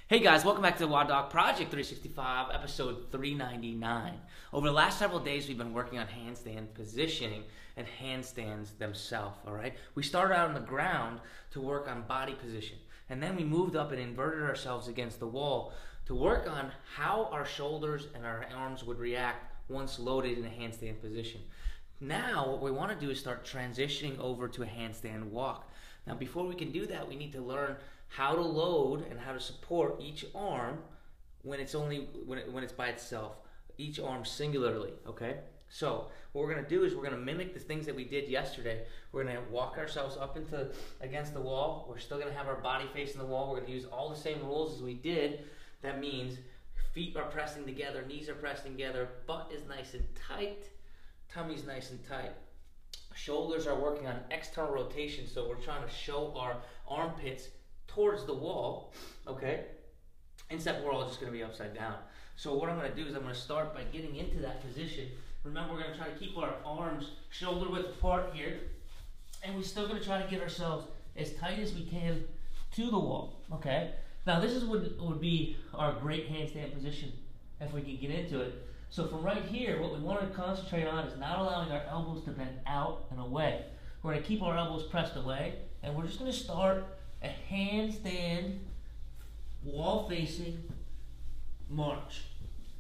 Hey guys, welcome back to the WODdoc Project 365, episode 399. Over the last several days, we've been working on handstand positioning and handstands themselves, all right? We started out on the ground to work on body position, and then we moved up and inverted ourselves against the wall to work on how our shoulders and our arms would react once loaded in a handstand position. Now, what we want to do is start transitioning over to a handstand walk. Now, before we can do that, we need to learn how to load and how to support each arm when it's by itself, each arm singularly, okay? So what we're gonna do is we're gonna mimic the things that we did yesterday. We're gonna walk ourselves up against the wall. We're still gonna have our body facing the wall. We're gonna use all the same rules as we did. That means feet are pressing together, knees are pressing together, butt is nice and tight, tummy's nice and tight. Shoulders are working on external rotation, so we're trying to show our armpits towards the wall, okay? Instead, we're all just gonna be upside down. So what I'm gonna do is I'm gonna start by getting into that position. Remember, we're gonna try to keep our arms shoulder width apart here, and we're still gonna try to get ourselves as tight as we can to the wall, okay? Now this is what would be our great handstand position if we can get into it. So from right here, what we wanna concentrate on is not allowing our elbows to bend out and away. We're gonna keep our elbows pressed away, and we're just gonna start a handstand wall facing march.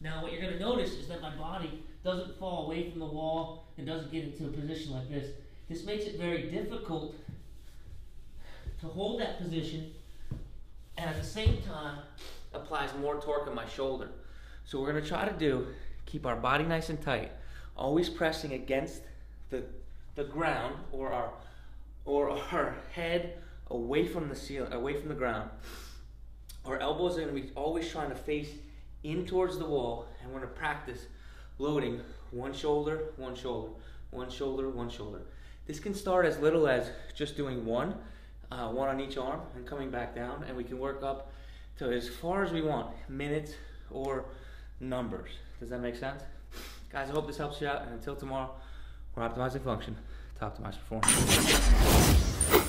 Now what you're going to notice is that my body doesn't fall away from the wall and doesn't get into a position like this. This makes it very difficult to hold that position and at the same time applies more torque on my shoulder. So we're going to try to keep our body nice and tight, always pressing against the ground or our head away from the ceiling, away from the ground. Our elbows are going to be always trying to face in towards the wall, and we're going to practice loading one shoulder, one shoulder, one shoulder, one shoulder. This can start as little as just doing one on each arm and coming back down, and we can work up to as far as we want, minutes or numbers. Does that make sense? Guys, I hope this helps you out, and until tomorrow, we're optimizing function to optimize performance.